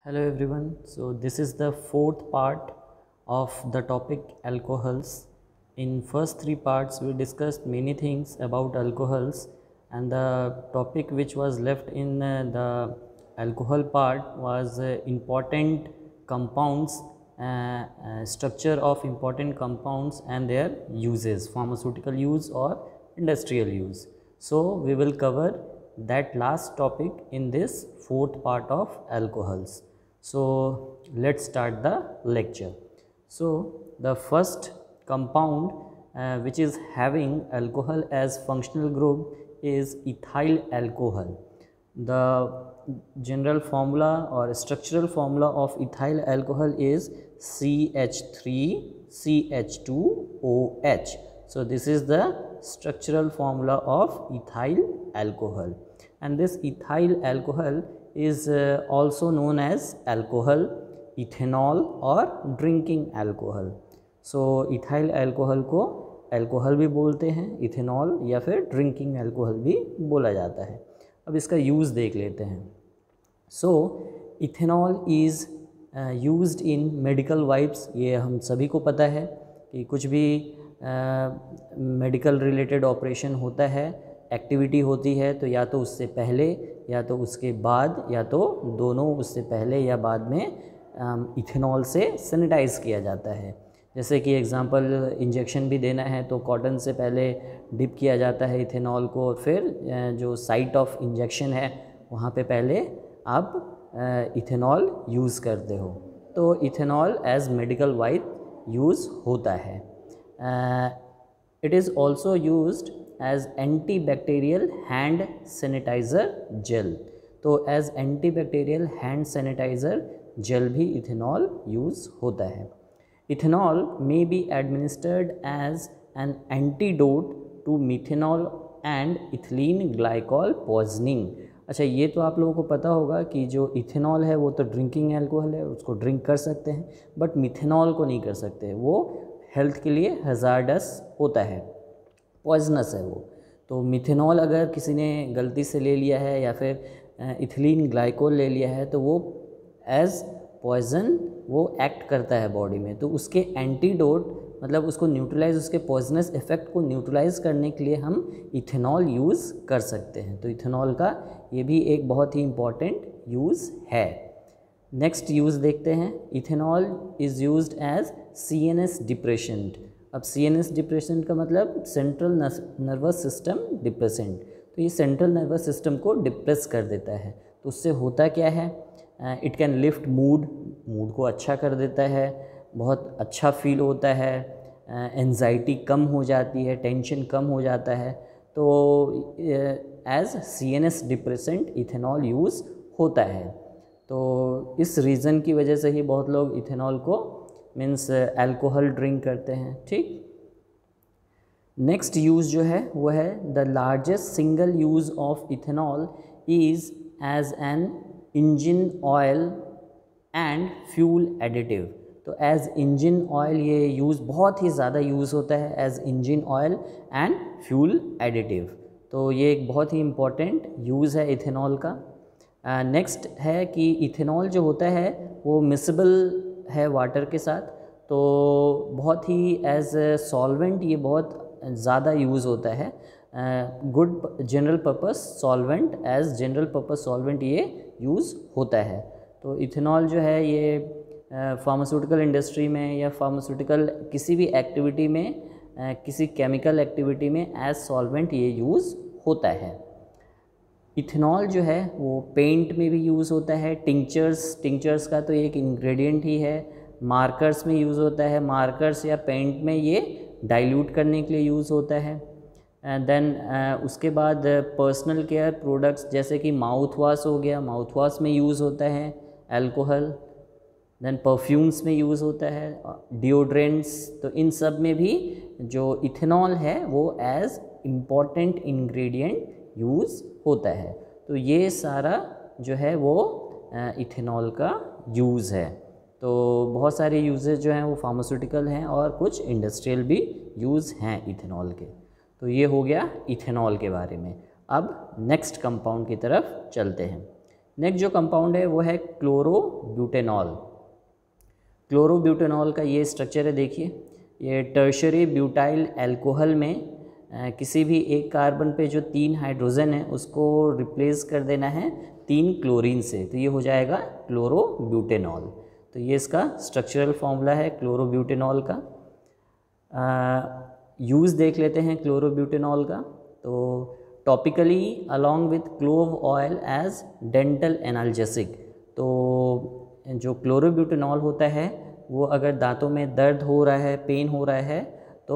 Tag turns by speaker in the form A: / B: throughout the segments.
A: Hello everyone. So this is the fourth part of the topic alcohols. In first three parts we discussed many things about alcohols, and the topic which was left in the alcohol part was important compounds, structure of important compounds and their uses, pharmaceutical use or industrial use. So we will cover that last topic in this fourth part of alcohols. So let's start the lecture. So the first compound which is having alcohol as functional group is ethyl alcohol. The general formula or structural formula of ethyl alcohol is CH3CH2OH. So this is the structural formula of ethyl alcohol, and this ethyl alcohol is also known as alcohol, ethanol और drinking alcohol. सो ethyl alcohol को alcohol भी बोलते हैं, ethanol या फिर drinking alcohol भी बोला जाता है. अब इसका यूज़ देख लेते हैं. So ethanol is used in medical wipes. ये हम सभी को पता है कि कुछ भी मेडिकल रिलेटेड ऑपरेशन होता है, एक्टिविटी होती है, तो या तो उससे पहले या तो उसके बाद या तो दोनों, उससे पहले या बाद में इथेनॉल से सैनिटाइज़ किया जाता है. जैसे कि एग्जांपल इंजेक्शन भी देना है तो कॉटन से पहले डिप किया जाता है इथेनॉल को, और फिर जो साइट ऑफ इंजेक्शन है वहाँ पे पहले आप इथेनॉल यूज़ करते हो. तो ethanol as medical wipe use होता है. It is also used as antibacterial hand sanitizer gel. तो as antibacterial hand sanitizer gel भी इथेनॉल यूज़ होता है. Ethanol may be administered as an antidote to methanol and ethylene glycol poisoning. अच्छा, ये तो आप लोगों को पता होगा कि जो इथेनॉल है वो तो ड्रिंकिंग अल्कोहल है, उसको ड्रिंक कर सकते हैं, बट मिथेनॉल को नहीं कर सकते. वो हेल्थ के लिए हज़ार्डस होता है, पॉइजनस है वो. तो मिथेनॉल अगर किसी ने गलती से ले लिया है या फिर इथिलीन ग्लाइकोल ले लिया है तो वो एज पॉइजन वो एक्ट करता है बॉडी में. तो उसके एंटीडोट मतलब उसको न्यूट्रलाइज, उसके पॉइजनस इफ़ेक्ट को न्यूट्रलाइज करने के लिए हम इथेनॉल यूज़ कर सकते हैं. तो इथेनॉल का ये भी एक बहुत ही इम्पॉर्टेंट यूज़ है. नेक्स्ट यूज़ देखते हैं. Ethanol is used as CNS depressant. अब CNS डिप्रेसेंट का मतलब सेंट्रल नर्वस सिस्टम डिप्रेसेंट. तो ये सेंट्रल नर्वस सिस्टम को डिप्रेस कर देता है. तो उससे होता क्या है, इट कैन लिफ्ट मूड को अच्छा कर देता है, बहुत अच्छा फील होता है, एंजाइटी कम हो जाती है, टेंशन कम हो जाता है. तो as CNS depressant ethanol use होता है. तो इस रीज़न की वजह से ही बहुत लोग इथेनॉल को मीन्स अल्कोहल ड्रिंक करते हैं. ठीक. नेक्स्ट यूज़ जो है वो है the largest single use of ethanol is as an engine oil and fuel additive. तो एज इंजन ऑयल ये यूज़ बहुत ही ज़्यादा यूज़ होता है, as engine oil and fuel additive. तो ये एक बहुत ही इम्पॉर्टेंट यूज़ है इथेनॉल का. नेक्स्ट है कि इथेनॉल जो होता है वो मिसेबल है वाटर के साथ. तो बहुत ही एज सॉल्वेंट ये बहुत ज़्यादा यूज़ होता है. Good general purpose solvent, as general purpose solvent ये यूज़ होता है. तो इथेनॉल जो है ये फार्मास्यूटिकल इंडस्ट्री में या फार्मास्यूटिकल किसी भी एक्टिविटी में, किसी केमिकल एक्टिविटी में एज सॉल्वेंट ये यूज़ होता है. इथेनॉल जो है वो पेंट में भी यूज़ होता है. टिंचर्स का तो एक इंग्रेडिएंट ही है. मार्कर्स में यूज़ होता है, मार्कर्स या पेंट में ये डाइल्यूट करने के लिए यूज़ होता है. देन उसके बाद पर्सनल केयर प्रोडक्ट्स जैसे कि माउथ वॉश हो गया, माउथ वॉश में यूज़ होता है अल्कोहल. देन परफ्यूम्स में यूज़ होता है, डिओड्रेंट्स. तो इन सब में भी जो इथेनॉल है वो एज इम्पॉर्टेंट इंग्रेडिएंट यूज़ होता है. तो ये सारा जो है वो इथेनॉल का यूज़ है. तो बहुत सारे यूजेज जो हैं वो फार्मास्यूटिकल हैं और कुछ इंडस्ट्रियल भी यूज़ हैं इथेनॉल के. तो ये हो गया इथेनॉल के बारे में. अब नेक्स्ट कंपाउंड की तरफ चलते हैं. नेक्स्ट जो कंपाउंड है वो है क्लोरोब्यूटेनॉल। क्लोरोब्यूटेनॉल का ये स्ट्रक्चर है, देखिए ये टर्शरी ब्यूटाइल अल्कोहल में किसी भी एक कार्बन पे जो 3 हाइड्रोजन है उसको रिप्लेस कर देना है 3 क्लोरीन से, तो ये हो जाएगा क्लोरोब्यूटेनॉल। तो ये इसका स्ट्रक्चरल फॉर्मूला है क्लोरोब्यूटेनॉल का। यूज़ देख लेते हैं क्लोरोब्यूटेनॉल का। तो topically along with clove oil as dental analgesic. तो जो क्लोरोब्यूटेनॉल होता है वो अगर दांतों में दर्द हो रहा है, पेन हो रहा है, तो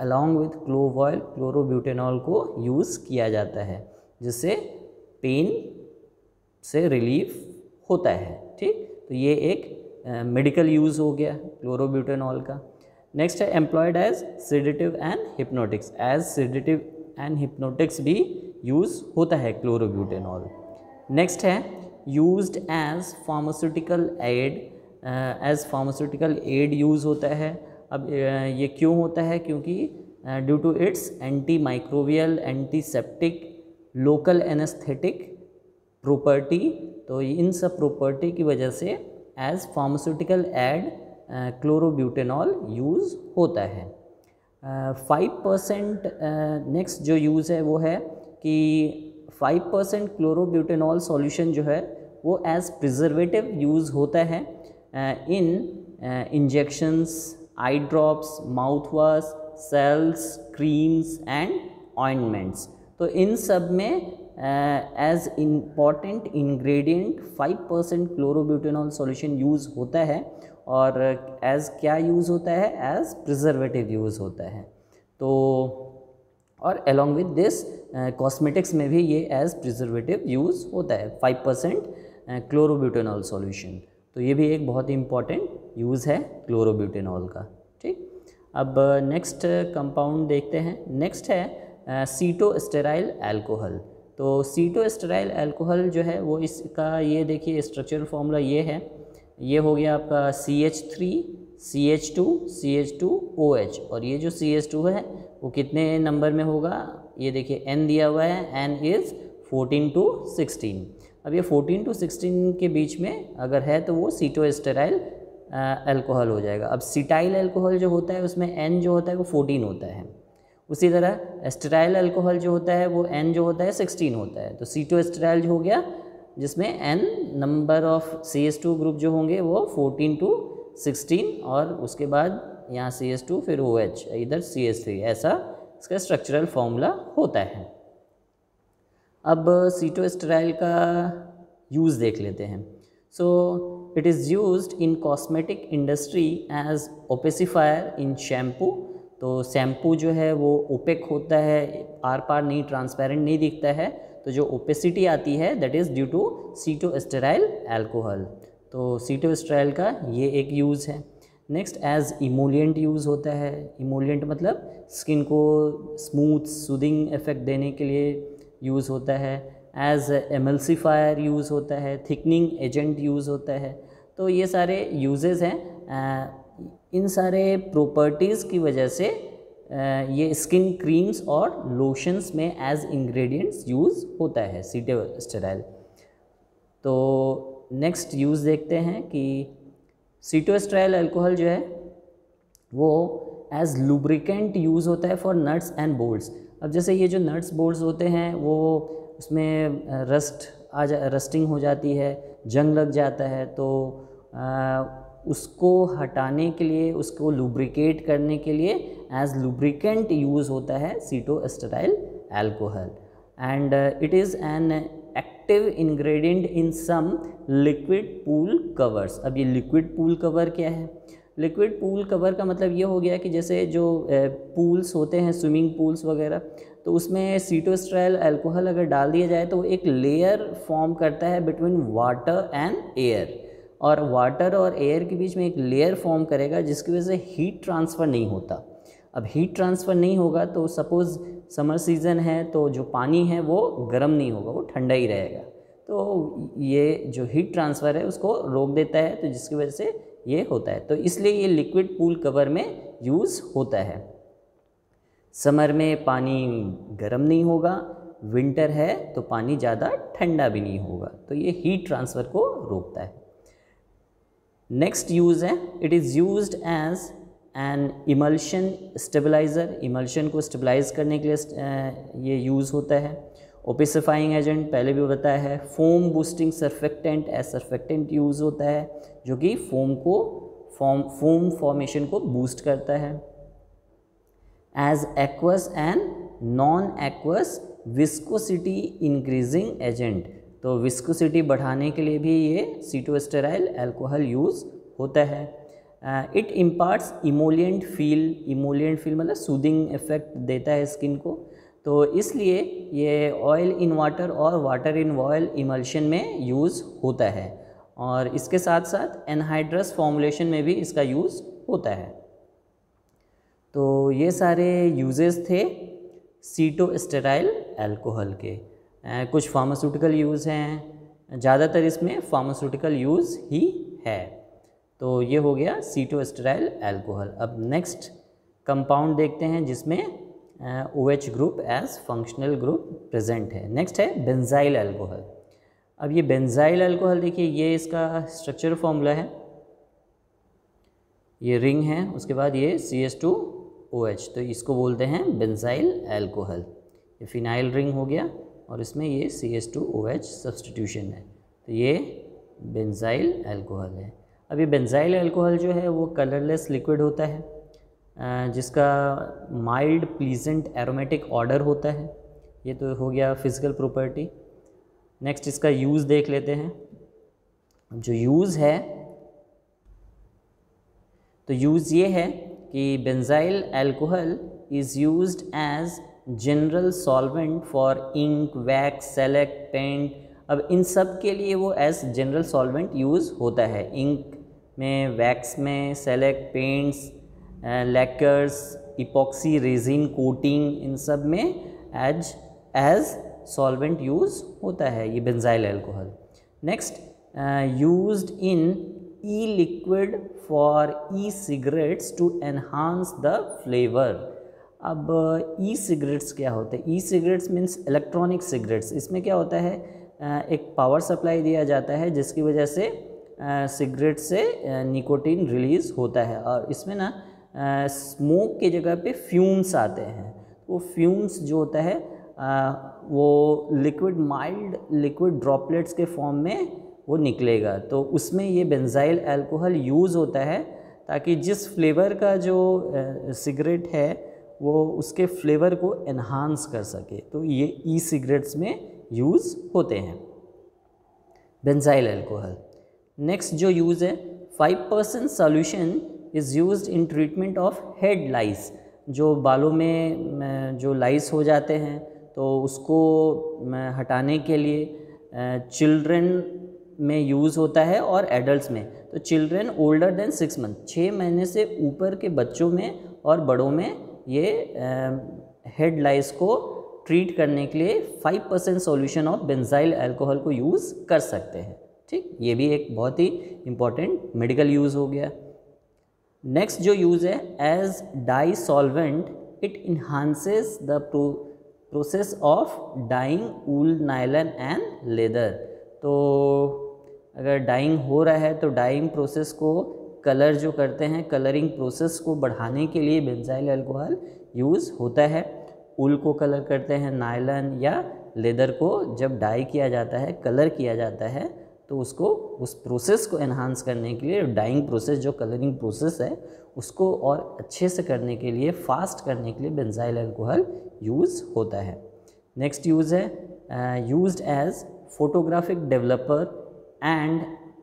A: along with clove oil chlorobutanol को यूज़ किया जाता है, जिससे पेन से रिलीफ होता है। ठीक, तो ये एक मेडिकल यूज़ हो गया क्लोरोब्यूटेनॉल का। नेक्स्ट है employed as sedative and hypnotics. As sedative and hypnotics भी यूज़ होता है क्लोरोब्यूटेनॉल। नेक्स्ट है used as pharmaceutical aid. As pharmaceutical aid use होता है। अब ये क्यों होता है? क्योंकि due to its antimicrobial, antiseptic, local anaesthetic property. तो इन सब प्रॉपर्टी की वजह से as pharmaceutical aid chlorobutanol use होता है। 5% नेक्स्ट जो यूज़ है वो है कि 5% क्लोरोब्यूटेनॉल सॉल्यूशन जो है वो एज प्रिजर्वेटिव यूज़ होता है in injections, eye drops, mouthwash, gels, creams and ointments. तो इन सब में as important ingredient 5% chlorobutanol solution use होता है। और एज क्या यूज़ होता है? एज प्रिजर्वेटिव यूज़ होता है। तो और अलॉन्ग विद दिस कॉस्मेटिक्स में भी ये एज प्रिजर्वेटिव यूज़ होता है 5% क्लोरोब्यूटेनॉल सॉल्यूशन। तो ये भी एक बहुत ही इम्पॉर्टेंट यूज़ है क्लोरोब्यूटेनॉल का। ठीक, अब नेक्स्ट कंपाउंड देखते हैं। नेक्स्ट है सीटोस्टेराइल अल्कोहल। तो सीटोस्टेराइल अल्कोहल जो है वो इसका ये देखिए स्ट्रक्चरल फॉर्मूला ये है। ये हो गया आपका CH3 CH2 CH2OH। और ये जो CH2 है वो कितने नंबर में होगा? ये देखिए N दिया हुआ है, N इज़ 14 to 16। अब ये 14 to 16 के बीच में अगर है तो वो सीटोस्टेराइल अल्कोहल हो जाएगा। अब सीटाइल अल्कोहल जो होता है उसमें N जो होता है वो 14 होता है। उसी तरह एस्टेराइल अल्कोहल जो होता है वो N जो होता है 16 होता है। तो सीटोस्टेराइल जो हो गया जिसमें N number of CH2 group जो होंगे वो 14 to 16 और उसके बाद यहाँ CH2 फिर OH इधर CH3, ऐसा इसका स्ट्रक्चरल फॉर्मूला होता है। अब सीटोस्टेराइल का यूज़ देख लेते हैं। So it is used in cosmetic industry as opacifier in shampoo. तो शैम्पू जो है वो ओपेक होता है, आर पार नहीं, ट्रांसपेरेंट नहीं दिखता है। तो जो ओपेसिटी आती है that is due to cetostearyl alcohol. तो सीटोस्टेराइल का ये एक यूज़ है। नेक्स्ट एज इमोलिएंट यूज़ होता है। इमोलिएंट मतलब स्किन को स्मूथ सूदिंग इफेक्ट देने के लिए यूज़ होता है। एज एमल्सिफायर यूज़ होता है। थिकनिंग एजेंट यूज़ होता है। तो ये सारे यूजेस हैं। इन सारे प्रॉपर्टीज़ की वजह से ये स्किन क्रीम्स और लोशंस में एज इंग्रेडिएंट्स यूज़ होता है सीटोस्टेराइल। तो नेक्स्ट यूज़ देखते हैं कि सीटोस्टेराइल अल्कोहल जो है वो एज लुब्रिकेंट यूज़ होता है फॉर नट्स एंड बोल्ट्स। अब जैसे ये जो नट्स बोल्ट्स होते हैं वो उसमें रस्टिंग हो जाती है, जंग लग जाता है, तो उसको हटाने के लिए, उसको लुब्रिकेट करने के लिए एज लुब्रिकेंट यूज़ होता है cetostearyl alcohol. And it is an active ingredient in some liquid pool covers. अब ये लिक्विड पूल कवर क्या है? लिक्विड पूल कवर का मतलब ये हो गया कि जैसे जो पूल्स होते हैं, स्विमिंग पूल्स वगैरह, तो उसमें सीटोस्टेराइल अल्कोहल अगर डाल दिया जाए तो वो एक लेयर फॉर्म करता है बिटवीन वाटर एंड एयर। और वाटर और एयर के बीच में एक लेयर फॉर्म करेगा जिसकी वजह से हीट ट्रांसफ़र नहीं होता। अब हीट ट्रांसफ़र नहीं होगा तो सपोज़ समर सीज़न है तो जो पानी है वो गर्म नहीं होगा, वो ठंडा ही रहेगा। तो ये जो हीट ट्रांसफ़र है उसको रोक देता है, तो जिसकी वजह से ये होता है। तो इसलिए ये लिक्विड पूल कवर में यूज़ होता है। समर में पानी गर्म नहीं होगा, विंटर है तो पानी ज़्यादा ठंडा भी नहीं होगा, तो ये हीट ट्रांसफ़र को रोकता है। नेक्स्ट यूज़ है, it is used as an emulsion stabiliser, emulsion को स्टेबलाइज करने के लिए ये यूज़ होता है। ओपेसिफाइंग एजेंट पहले भी बताया है। Foam boosting surfactant, as surfactant use होता है जो कि फोम फॉर्मेशन को बूस्ट करता है। As aqueous and non aqueous viscosity increasing agent, तो विस्कोसिटी बढ़ाने के लिए भी ये सीटोस्टेराइल अल्कोहल यूज़ होता है। इट इम्पार्ट्स इमोलिएंट फील मतलब सूदिंग इफेक्ट देता है स्किन को, तो इसलिए ये ऑयल इन वाटर और वाटर इन ऑयल इमल्शन में यूज़ होता है, और इसके साथ साथ एनहाइड्रस फॉर्मुलेशन में भी इसका यूज़ होता है। तो ये सारे यूजेस थे सीटोस्टेराइल अल्कोहल के। कुछ फार्मास्यूटिकल यूज़ हैं, ज़्यादातर इसमें फार्मास्यूटिकल यूज़ ही है। तो ये हो गया सीटोस्टेराइल अल्कोहल। अब नेक्स्ट कंपाउंड देखते हैं जिसमें OH group as functional group present है। नेक्स्ट है बेंजाइल अल्कोहल। अब ये बेंजाइल अल्कोहल देखिए, ये इसका स्ट्रक्चर फॉर्मूला है, ये रिंग है, उसके बाद ये CH2OH, तो इसको बोलते हैं बेंजाइल अल्कोहल। ये फिनाइल रिंग हो गया और इसमें ये CH2OH सब्सटीट्यूशन है, तो ये बेंजाइल अल्कोहल है। अब ये बेंजाइल अल्कोहल जो है वो कलरलेस लिक्विड होता है, जिसका माइल्ड प्लीजेंट एरोमेटिक ऑर्डर होता है। ये तो हो गया फिजिकल प्रॉपर्टी। नेक्स्ट इसका यूज़ देख लेते हैं। जो यूज़ है, तो यूज़ ये है कि benzyl alcohol is used as general solvent for ink, wax, shellac, paint. अब इन सब के लिए वो एज जनरल सॉल्वेंट यूज़ होता है, इंक में, वैक्स में, shellac, paints, lacquers, epoxy resin coating, इन सब में एज सॉल्वेंट यूज़ होता है ये benzyl alcohol. Next used in e liquid for e cigarettes to enhance the flavour. अब ई सिगरेट्स क्या होते हैं? E cigarettes means electronic cigarettes. इसमें क्या होता है, एक पावर सप्लाई दिया जाता है जिसकी वजह से सिगरेट से निकोटीन रिलीज़ होता है, और इसमें ना स्मोक की जगह पे फ्यूम्स आते हैं। वो फ्यूम्स जो होता है वो लिक्विड, माइल्ड लिक्विड ड्रॉपलेट्स के फॉर्म में वो निकलेगा, तो उसमें ये बेंजाइल अल्कोहल यूज़ होता है ताकि जिस फ्लेवर का जो सिगरेट है वो उसके फ्लेवर को एनहांस कर सके। तो ये ई सिगरेट्स में यूज़ होते हैं बेंजाइल अल्कोहल। नेक्स्ट जो यूज़ है, 5% solution is used in treatment of head lice. जो बालों में जो लाइस हो जाते हैं तो उसको हटाने के लिए चिल्ड्रन में यूज़ होता है और एडल्ट्स में। तो चिल्ड्रन ओल्डर देन 6 मंथ, 6 महीने से ऊपर के बच्चों में और बड़ों में ये हेड लाइस को ट्रीट करने के लिए 5% सॉल्यूशन ऑफ बेंजाइल अल्कोहल को यूज़ कर सकते हैं। ठीक, ये भी एक बहुत ही इम्पॉर्टेंट मेडिकल यूज़ हो गया। नेक्स्ट जो यूज़ है, as dye solvent it enhances the process of dyeing wool, nylon and leather. तो अगर डाइंग हो रहा है तो डाइंग प्रोसेस को, कलर जो करते हैं, कलरिंग प्रोसेस को बढ़ाने के लिए बेंजाइल अल्कोहल यूज़ होता है। ऊल को कलर करते हैं, नायलन या लेदर को जब डाई किया जाता है, कलर किया जाता है, तो उसको, उस प्रोसेस को एनहांस करने के लिए, डाइंग प्रोसेस जो कलरिंग प्रोसेस है उसको और अच्छे से करने के लिए, फास्ट करने के लिए बेंजाइल अल्कोहल यूज़ होता है। नेक्स्ट यूज़ है used as photographic developer and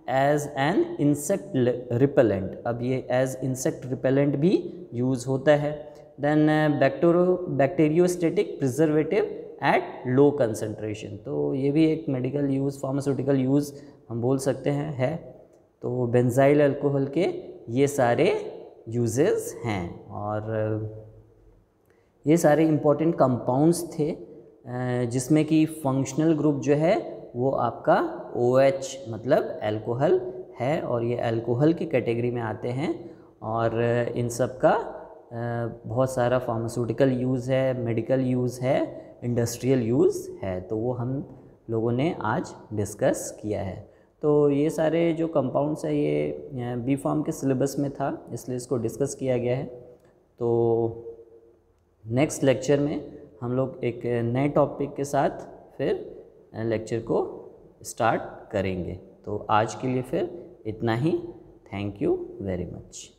A: as an insect repellent. अब ये एज इंसेक्ट रिपेलेंट भी यूज़ होता है। Then bacteriostatic preservative at low concentration, तो ये भी एक मेडिकल यूज़, फार्मास्यूटिकल यूज़ हम बोल सकते हैं है। तो बेंजाइल अल्कोहल के ये सारे यूजेस हैं, और ये सारे इम्पॉर्टेंट कंपाउंड्स थे, जिसमें कि फंक्शनल ग्रुप जो है वो आपका OH मतलब अल्कोहल है, और ये अल्कोहल की कैटेगरी में आते हैं। और इन सब का बहुत सारा फार्मास्यूटिकल यूज़ है, मेडिकल यूज़ है, इंडस्ट्रियल यूज़ है, तो वो हम लोगों ने आज डिस्कस किया है। तो ये सारे जो कंपाउंड्स है ये बी फॉर्म के सिलेबस में था, इसलिए इसको डिस्कस किया गया है। तो नेक्स्ट लेक्चर में हम लोग एक नए टॉपिक के साथ फिर लेक्चर को स्टार्ट करेंगे। तो आज के लिए फिर इतना ही। Thank you very much.